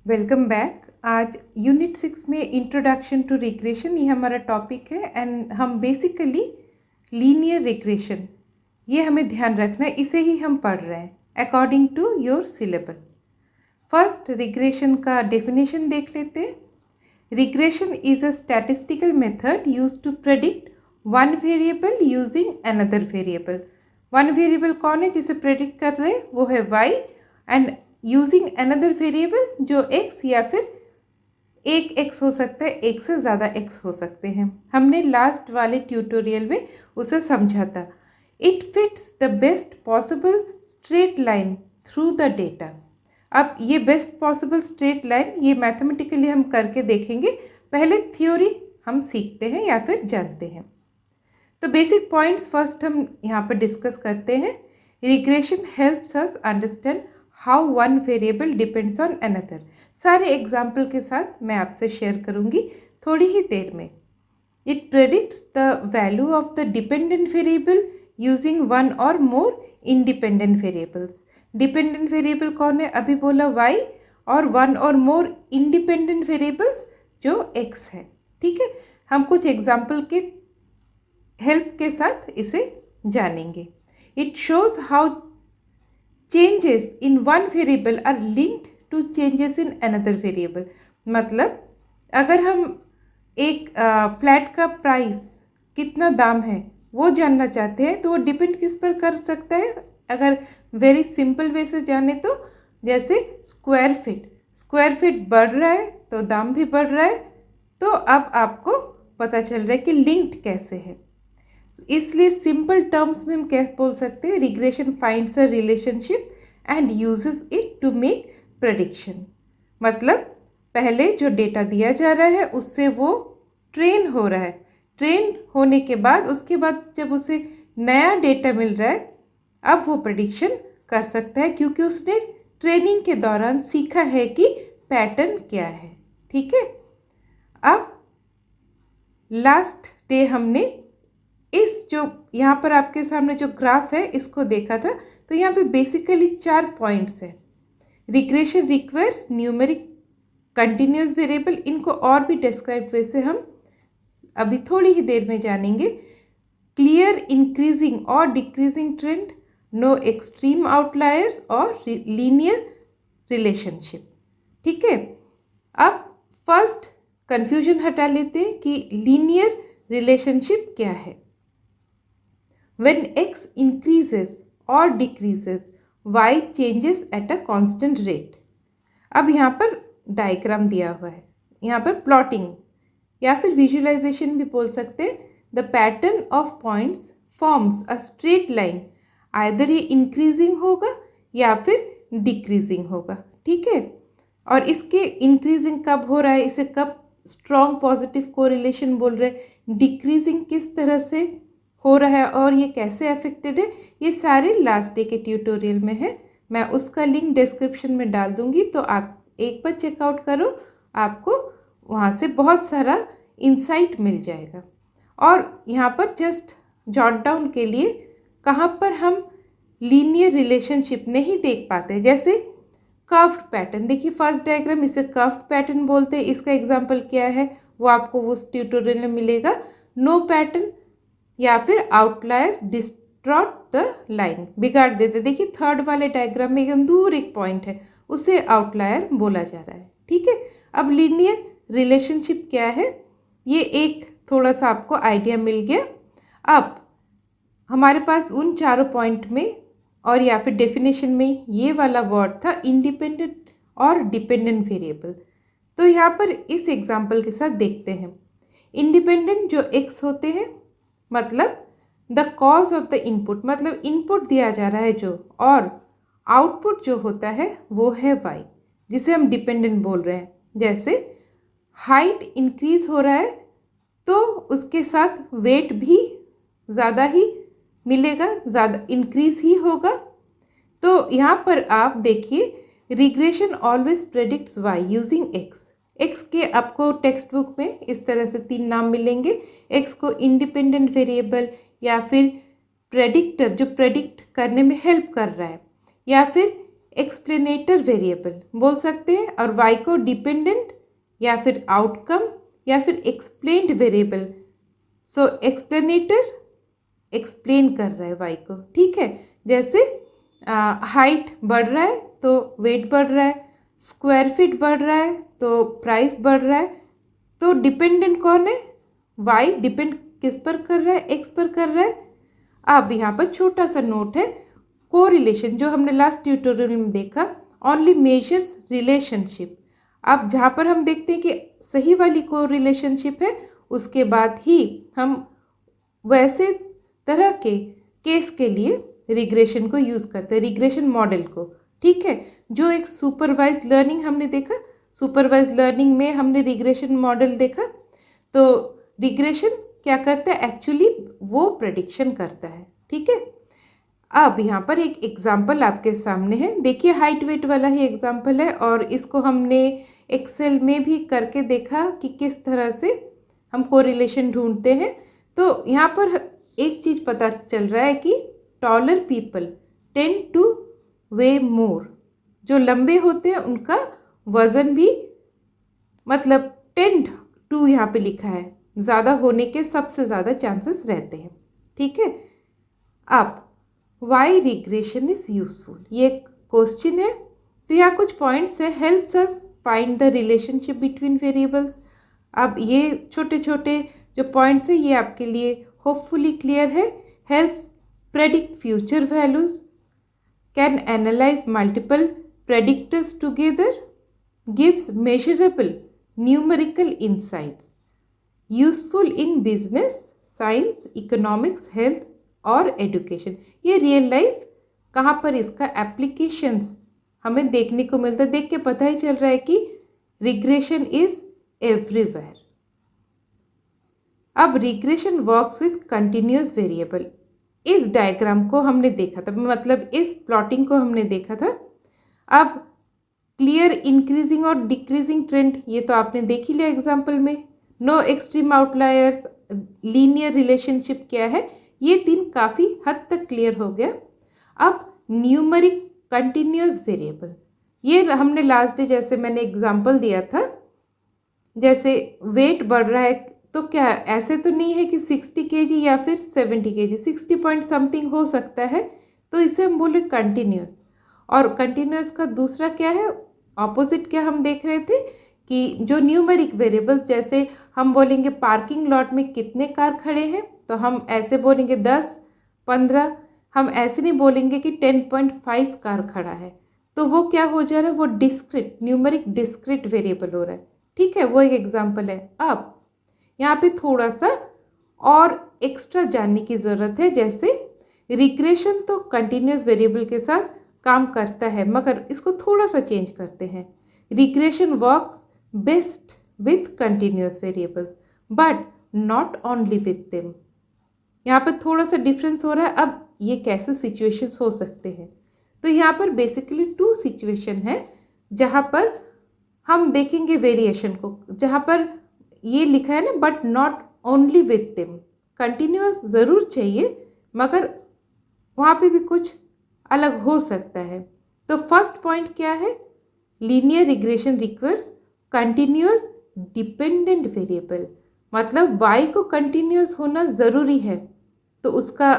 Welcome back. आज unit 6 में introduction to regression ये हमारा टॉपिक है एंड हम बेसिकली लीनियर रिग्रेशन ये हमें ध्यान रखना है, इसे ही हम पढ़ रहे हैं according to your syllabus. First regression का डेफिनेशन देख लेते हैं। Regression is a statistical method used to predict one variable using another variable. One variable कौन है जिसे प्रेडिक्ट कर रहे हैं, वो है y and using another variable जो x या फिर एक x हो सकता है, एक से ज़्यादा x हो सकते हैं। हमने लास्ट वाले ट्यूटोरियल में उसे समझा था। It fits the best possible straight line through the data. अब ये बेस्ट पॉसिबल स्ट्रेट लाइन ये मैथमेटिकली हम करके देखेंगे, पहले थ्योरी हम सीखते हैं या फिर जानते हैं। तो बेसिक पॉइंट्स फर्स्ट हम यहाँ पर डिस्कस करते हैं। Regression helps us understand how one variable depends on another. सारे एग्जाम्पल के साथ मैं आपसे शेयर करूँगी थोड़ी ही देर में। It predicts the value of the dependent variable using one or more independent variables. Dependent variable कौन है, अभी बोला y, और one or more independent variables जो x है। ठीक है, हम कुछ एग्जाम्पल के हेल्प के साथ इसे जानेंगे। It shows how changes in one variable are linked to changes in another variable. मतलब अगर हम एक फ्लैट का प्राइस कितना दाम है वो जानना चाहते हैं तो वो डिपेंड किस पर कर सकता है। अगर वेरी सिंपल वे से जाने तो जैसे स्क्वायर फीट बढ़ रहा है तो दाम भी बढ़ रहा है। तो अब आपको पता चल रहा है कि लिंक्ड कैसे है, इसलिए सिंपल टर्म्स में हम क्या बोल सकते हैं, regression finds a relationship and uses it to make prediction. मतलब पहले जो डेटा दिया जा रहा है उससे वो ट्रेन हो रहा है, ट्रेन होने के बाद उसके बाद जब उसे नया डेटा मिल रहा है अब वो प्रेडिक्शन कर सकता है, क्योंकि उसने ट्रेनिंग के दौरान सीखा है कि पैटर्न क्या है। ठीक है, अब लास्ट डे हमने इस जो यहाँ पर आपके सामने जो ग्राफ है इसको देखा था। तो यहाँ पे बेसिकली 4 पॉइंट्स हैं। Regression requires numeric continuous variable, इनको और भी डिस्क्राइब वे से हम अभी थोड़ी ही देर में जानेंगे। क्लियर इंक्रीजिंग और decreasing trend, no extreme outliers और लीनियर रिलेशनशिप। ठीक है, अब फर्स्ट कंफ्यूजन हटा लेते हैं कि लीनियर रिलेशनशिप क्या है। When x increases or decreases, y changes at a constant rate। अब यहाँ पर डायग्राम दिया हुआ है, यहाँ पर प्लॉटिंग या फिर विजुअलाइजेशन भी बोल सकते हैं। The pattern of points forms a straight line, either ये इंक्रीजिंग होगा या फिर डिक्रीजिंग होगा। ठीक है, और इसके इंक्रीजिंग कब हो रहा है, इसे कब स्ट्रॉन्ग पॉजिटिव कोरिलेशन बोल रहे हैं, डिक्रीजिंग किस तरह से हो रहा है और ये कैसे अफेक्टेड है, ये सारे लास्ट डे के ट्यूटोरियल में है। मैं उसका लिंक डिस्क्रिप्शन में डाल दूँगी, तो आप एक बार चेकआउट करो, आपको वहाँ से बहुत सारा इंसाइट मिल जाएगा। और यहाँ पर जस्ट जॉट डाउन के लिए कहाँ पर हम लीनियर रिलेशनशिप नहीं देख पाते, जैसे कर्व्ड पैटर्न। देखिए फर्स्ट डायग्राम, इसे कर्व्ड पैटर्न बोलते हैं। इसका एग्जाम्पल क्या है वो आपको उस ट्यूटोरियल में मिलेगा। नो पैटर्न या फिर आउटलायर्स डिस्ट्रॉट द लाइन, बिगाड़ देते। देखिए थर्ड वाले डायग्राम में एकदम दूर एक पॉइंट है, उसे आउटलायर बोला जा रहा है। ठीक है, अब लीनियर रिलेशनशिप क्या है ये एक थोड़ा सा आपको आइडिया मिल गया। अब हमारे पास उन चारों पॉइंट में और या फिर डेफिनेशन में ये वाला वर्ड था इंडिपेंडेंट और डिपेंडेंट वेरिएबल। तो यहाँ पर इस एग्जाम्पल के साथ देखते हैं। इंडिपेंडेंट जो x होते हैं, मतलब the cause of the input, मतलब इनपुट दिया जा रहा है जो, और आउटपुट जो होता है वो है y, जिसे हम डिपेंडेंट बोल रहे हैं। जैसे हाइट इंक्रीज हो रहा है तो उसके साथ वेट भी ज़्यादा ही मिलेगा, ज़्यादा इंक्रीज ही होगा। तो यहाँ पर आप देखिए regression always predicts y using x के आपको टेक्स्ट बुक में इस तरह से 3 नाम मिलेंगे। x को इंडिपेंडेंट वेरिएबल या फिर प्रेडिक्टर जो प्रेडिक्ट करने में हेल्प कर रहा है, या फिर एक्सप्लेनेटर वेरिएबल बोल सकते हैं, और y को डिपेंडेंट या फिर आउटकम या फिर एक्सप्लेन्ड वेरिएबल। सो एक्सप्लेनेटर एक्सप्लेन कर रहा है y को, ठीक है। जैसे हाइट बढ़ रहा है तो वेट बढ़ रहा है, स्क्वायर फीट बढ़ रहा है तो प्राइस बढ़ रहा है। तो डिपेंडेंट कौन है? y डिपेंड किस पर कर रहा है? x पर कर रहा है। अब यहाँ पर छोटा सा नोट है, कोरिलेशन जो हमने लास्ट ट्यूटोरियल में देखा ओनली मेजर्स रिलेशनशिप। अब जहाँ पर हम देखते हैं कि सही वाली कोरिलेशनशिप है, उसके बाद ही हम वैसे तरह के केस के लिए रिग्रेशन को यूज़ करते हैं, रिग्रेशन मॉडल को, ठीक है। जो एक सुपरवाइज लर्निंग हमने देखा, सुपरवाइज लर्निंग में हमने रिग्रेशन मॉडल देखा। तो रिग्रेशन क्या करता है? एक्चुअली वो प्रेडिक्शन करता है, ठीक है। अब यहाँ पर एक एग्जाम्पल आपके सामने है, देखिए हाइट वेट वाला ही एग्जाम्पल है, और इसको हमने एक्सेल में भी करके देखा कि किस तरह से हम कोरिलेशन ढूंढते हैं। तो यहाँ पर एक चीज़ पता चल रहा है कि taller people tend to weigh more, जो लंबे होते हैं उनका वज़न भी मतलब टेंड टू यहाँ पे लिखा है, ज़्यादा होने के सबसे ज़्यादा चांसेस रहते हैं, ठीक है। अब वाई रिग्रेशन इज़ यूजफुल, ये क्वेश्चन है। तो यहाँ कुछ पॉइंट्स है, helps us find the relationship between variables. अब ये छोटे छोटे जो पॉइंट्स हैं ये आपके लिए होपफुली क्लियर है। Helps predict future values, can analyze multiple predictors together, gives measurable numerical insights, useful in business, science, economics, health और education। ये रियल लाइफ कहाँ पर इसका एप्लीकेशंस हमें देखने को मिलता है, देख के पता ही चल रहा है कि रिग्रेशन इज एवरीवेयर। अब regression works with continuous variable, इस डायग्राम को हमने देखा था, मतलब इस प्लॉटिंग को हमने देखा था। अब क्लियर इंक्रीजिंग और डिक्रीजिंग ट्रेंड, ये तो आपने देख ही लिया एग्जाम्पल में। No extreme outliers, linear relationship क्या है, ये तीन काफ़ी हद तक क्लियर हो गया। अब न्यूमरिक कंटिन्यूस वेरिएबल, ये हमने लास्ट डे जैसे मैंने एग्जाम्पल दिया था, जैसे वेट बढ़ रहा है तो क्या ऐसे तो नहीं है कि 60 kg या फिर 70 kg, 60 पॉइंट समथिंग हो सकता है, तो इसे हम बोले कंटिन्यूस। और कंटिन्यूस का दूसरा क्या है, ऑपोजिट क्या हम देख रहे थे कि जो न्यूमेरिक वेरिएबल्स, जैसे हम बोलेंगे पार्किंग लॉट में कितने कार खड़े हैं, तो हम ऐसे बोलेंगे 10, 15, हम ऐसे नहीं बोलेंगे कि 10.5 कार खड़ा है, तो वो क्या हो जा रहा है, वो डिस्क्रिट न्यूमेरिक डिस्क्रिट वेरिएबल हो रहा है, ठीक है। वो एक एग्जाम्पल है। अब यहाँ पे थोड़ा सा और एक्स्ट्रा जानने की ज़रूरत है, जैसे रिग्रेशन तो कंटिन्यूस वेरिएबल के साथ काम करता है, मगर इसको थोड़ा सा चेंज करते हैं। Regression works best with continuous variables but not only with them. यहाँ पर थोड़ा सा डिफरेंस हो रहा है। अब ये कैसे सिचुएशंस हो सकते हैं, तो यहाँ पर बेसिकली 2 सिचुएशन है जहाँ पर हम देखेंगे वेरिएशन को, जहाँ पर ये लिखा है ना but not only with them, continuous ज़रूर चाहिए मगर वहाँ पे भी कुछ अलग हो सकता है। तो फर्स्ट पॉइंट क्या है, linear regression requires continuous dependent variable, मतलब y को कंटिन्यूस होना ज़रूरी है, तो उसका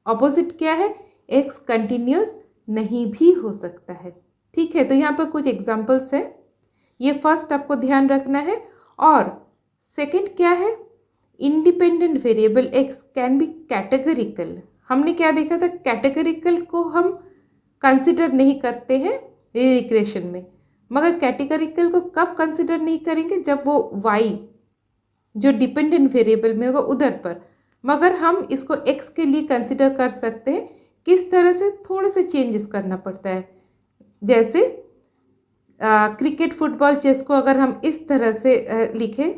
ऑपोजिट क्या है, x कंटिन्यूस नहीं भी हो सकता है, ठीक है। तो यहाँ पर कुछ एग्जांपल्स है, ये फर्स्ट आपको ध्यान रखना है। और सेकंड क्या है, independent variable x can be categorical. हमने क्या देखा था, कैटेगरिकल को हम कंसिडर नहीं करते हैं रिग्रेशन में, मगर कैटेगरिकल को कब कंसिडर नहीं करेंगे, जब वो y जो डिपेंडेंट वेरिएबल में होगा उधर पर, मगर हम इसको x के लिए कंसिडर कर सकते हैं। किस तरह से, थोड़े से चेंजेस करना पड़ता है, जैसे क्रिकेट, फुटबॉल, चेस को अगर हम इस तरह से लिखें,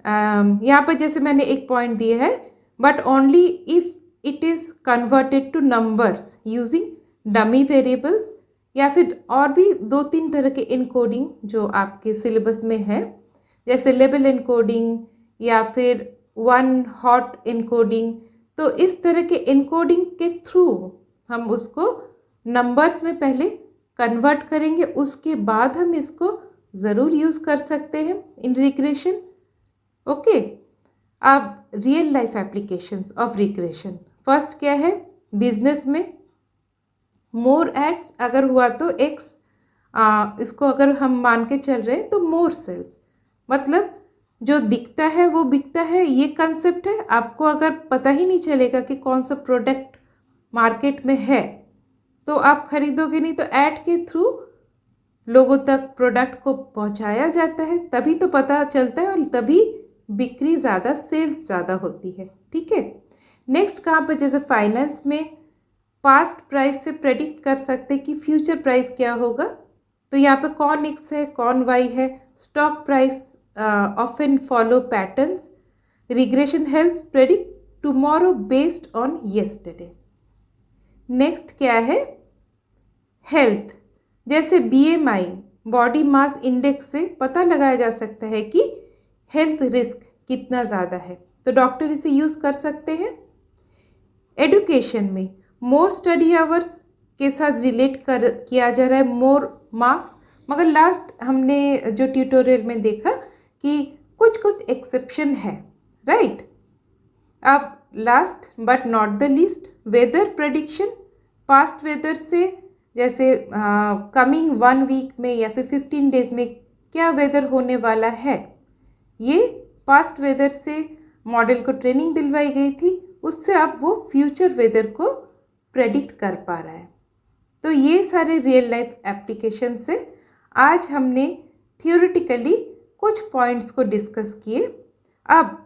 यहाँ पर जैसे मैंने एक पॉइंट दिया है, but only if it is converted two numbers using dummy variables, या फिर और भी 2-3 तरह के इनकोडिंग जो आपके सिलेबस में है, जैसे लेबल इनकोडिंग या फिर वन हॉट इनकोडिंग। तो इस तरह के इनकोडिंग के थ्रू हम उसको नंबर्स में पहले कन्वर्ट करेंगे, उसके बाद हम इसको ज़रूर यूज़ कर सकते हैं इन रिग्रेशन। ओके, अब real life applications of regression. First क्या है, बिजनेस में मोर एड्स अगर हुआ तो एक्स, इसको अगर हम मान के चल रहे हैं तो मोर सेल्स, मतलब जो दिखता है वो बिकता है, ये कंसेप्ट है। आपको अगर पता ही नहीं चलेगा कि कौन सा प्रोडक्ट मार्केट में है तो आप खरीदोगे नहीं, तो ऐड के थ्रू लोगों तक प्रोडक्ट को पहुंचाया जाता है, तभी तो पता चलता है और तभी बिक्री ज़्यादा, सेल्स ज़्यादा होती है। ठीक है, नेक्स्ट कहाँ पर, जैसे फाइनेंस में पास्ट प्राइस से प्रेडिक्ट कर सकते हैं कि फ्यूचर प्राइस क्या होगा, तो यहाँ पे कौन एक्स है कौन वाई है। Stock price often follow patterns, regression helps predict tomorrow based on yesterday. Next क्या है, हेल्थ, जैसे BMI बॉडी मास इंडेक्स से पता लगाया जा सकता है कि हेल्थ रिस्क कितना ज़्यादा है, तो डॉक्टर इसे यूज़ कर सकते हैं। एडुकेशन में मोर स्टडी आवर्स के साथ रिलेट किया जा रहा है मोर मार्क्स, मगर लास्ट हमने जो ट्यूटोरियल में देखा कि कुछ कुछ एक्सेप्शन है, राइट। अब last but not the least, weather prediction, past weather से, जैसे कमिंग 1 वीक में या फिर 15 डेज में क्या वेदर होने वाला है, ये पास्ट वेदर से मॉडल को ट्रेनिंग दिलवाई गई थी, उससे अब वो फ्यूचर वेदर को प्रेडिक्ट कर पा रहा है। तो ये सारे रियल लाइफ एप्लीकेशन से आज हमने थियोरेटिकली कुछ पॉइंट्स को डिस्कस किए। अब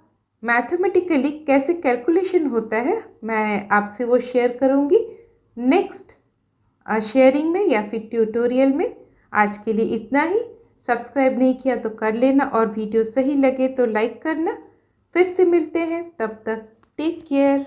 मैथमेटिकली कैसे कैलकुलेशन होता है मैं आपसे वो शेयर करूँगी नेक्स्ट शेयरिंग में या फिर ट्यूटोरियल में। आज के लिए इतना ही। सब्सक्राइब नहीं किया तो कर लेना और वीडियो सही लगे तो लाइक करना। फिर से मिलते हैं, तब तक टेक केयर।